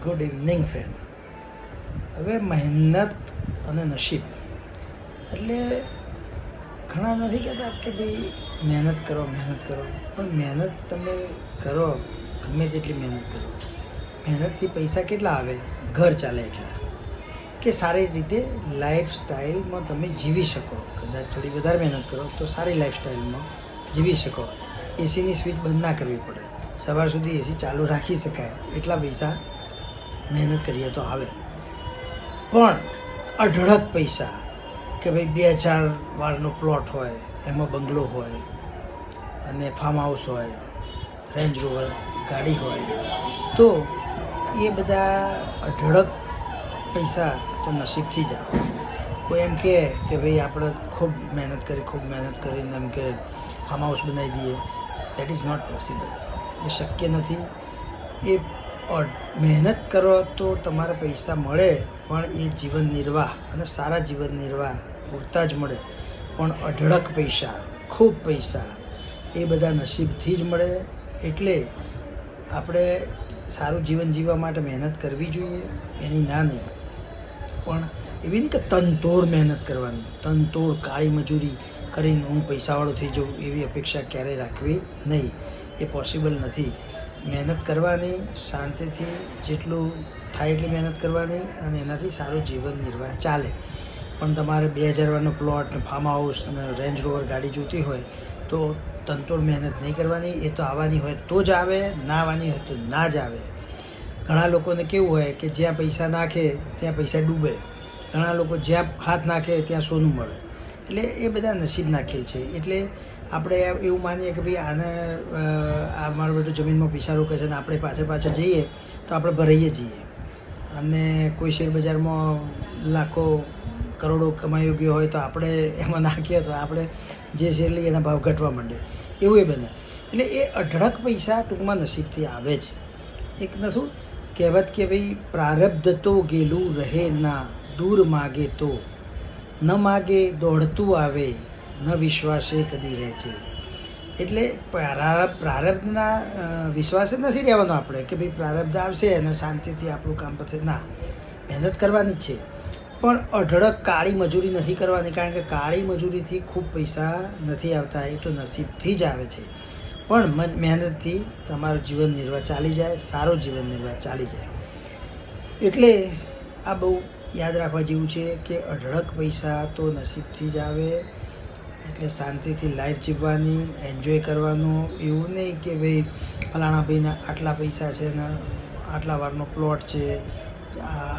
Good evening friend. હવે મહેનત અને નસીબ એટલે ઘણા નથી કહેતા કે ભાઈ મહેનત કરો, પણ મહેનત તમે કરો, ગમે તેટલી મહેનત કરો, મહેનતથી પૈસા કેટલા આવે? ઘર ચાલે એટલા, કે સારી રીતે લાઈફસ્ટાઈલમાં તમે જીવી શકો. કદાચ થોડી વધારે મહેનત કરો તો સારી લાઈફસ્ટાઈલમાં જીવી શકો. એસીની સ્વિચ બંધ ના કરવી પડે, સવાર સુધી એસી ચાલુ રાખી શકાય એટલા પૈસા મહેનત કરીએ તો આવે. પણ અઢળક પૈસા કે ભાઈ 2-4 વારનો પ્લોટ હોય, એમાં બંગલો હોય અને ફાર્મ હાઉસ હોય, રેન્જ રોવર ગાડી હોય, તો એ બધા અઢળક પૈસા તો નસીબથી જ આવે. કોઈ એમ કહે કે ભાઈ આપણે ખૂબ મહેનત કરીને એમ કે ફાર્મ હાઉસ બનાવી દઈએ, દેટ ઇઝ નોટ પોસિબલ. એ શક્ય નથી. એ મહેનત કરો તો તમારે પૈસા મળે, પણ એ જીવન નિર્વાહ અને સારા જીવન નિર્વાહ પૂરતા જ મળે. પણ અઢળક પૈસા, ખૂબ પૈસા એ બધા નસીબથી જ મળે. એટલે આપણે સારું જીવન જીવવા માટે મહેનત કરવી જોઈએ, એની ના નહીં. પણ એવી નહીં કે તનતોડ મહેનત કરવાની, તનતોડ કાળી મજૂરી કરીને હું પૈસાવાળો થઈ જાઉં એવી અપેક્ષા ક્યારેય રાખવી નહીં. એ પોસિબલ નથી. મહેનત કરવાની, શાંતિથી જેટલું થાય એટલી મહેનત કરવાની અને એનાથી સારું જીવન નિર્વાહ ચાલે. પણ તમારે 2000 વારનો પ્લોટ ને ફાર્મ હાઉસ ને રેન્જ રોવર ગાડી જોઈતી હોય તો તનતોડ મહેનત નહીં કરવાની. એ તો આવવાની હોય તો જ આવે, ના આવવાની હોય તો ના જ આવે. ઘણા લોકોને કેવું હોય કે જ્યાં પૈસા નાખે ત્યાં પૈસા ડૂબે, ઘણા લોકો જ્યાં હાથ નાખે ત્યાં સોનું મળે. એટલે એ બધા નસીબના ખેલ છે. એટલે આપણે એવું માનીએ કે ભાઈ આને આ મારો બેટો જમીનમાં પૈસા રોકે છે ને આપણે પાછળ જઈએ તો આપણે ભરાઈએ જઈએ. અને કોઈ શેર બજારમાં લાખો કરોડો કમાઈ ગયો હોય તો આપણે એમાં નાખીએ તો આપણે જે શેર લઈએ એના ભાવ ઘટવા માંડે, એવું એ બને. એટલે એ અઢળક પૈસા ટૂંકમાં નસીબથી આવે જ. એક નથી કહેવત કે ભાઈ પ્રારબ્ધ તો ગેલું રહે ના, દૂર માગે તો ન માગે દોડતું આવે, ન વિશ્વાસે કદી રહે છે. એટલે પ્રારબ્ધના વિશ્વાસે નથી રહેવાનો આપણે કે ભાઈ પ્રારબ્ધ આવશે અને શાંતિથી આપણું કામ પતે. ના, મહેનત કરવાની જ છે, પણ અઢળક કાળી મજૂરી નથી કરવાની. કારણ કે કાળી મજૂરીથી ખૂબ પૈસા નથી આવતા, એ તો નસીબથી જ આવે છે. પણ મહેનતથી તમારું જીવન નિર્વાહ ચાલી જાય, સારો જીવન નિર્વાહ ચાલી જાય. એટલે આ બહુ યાદ રાખવા જેવું છે કે અઢળક પૈસા તો નસીબથી જ આવે. એટલે શાંતિથી લાઈફ જીવવાની, એન્જોય કરવાનું. એવું નહીં કે ભાઈ ફલાણા ભાઈના આટલા પૈસા છે ને આટલા વારનો પ્લોટ છે,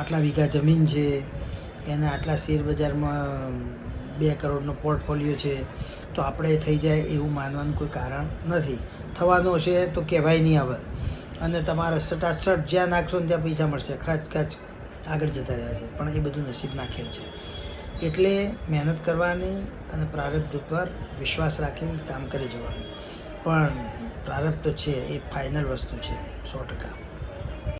આટલા વીઘા જમીન છે, એને આટલા શેર બજારમાં 2 કરોડનો પોર્ટફોલિયો છે, તો આપણે થઈ જાય એવું માનવાનું કોઈ કારણ નથી. થવાનો છે તો કહેવાય નહીં આવે. અને તમારે સટાસટ જ્યાં નાખશો ને ત્યાં પૈસા મળશે, ખાચ આગળ જતા રહ્યા છે. પણ એ બધું નસીબના ખેલ છે. એટલે મહેનત કરવાની અને પ્રારબ્ધ ઉપર વિશ્વાસ રાખીને કામ કરી જવાનું. પણ પ્રારબ્ધ તો છે, એ ફાઇનલ વસ્તુ છે 100%.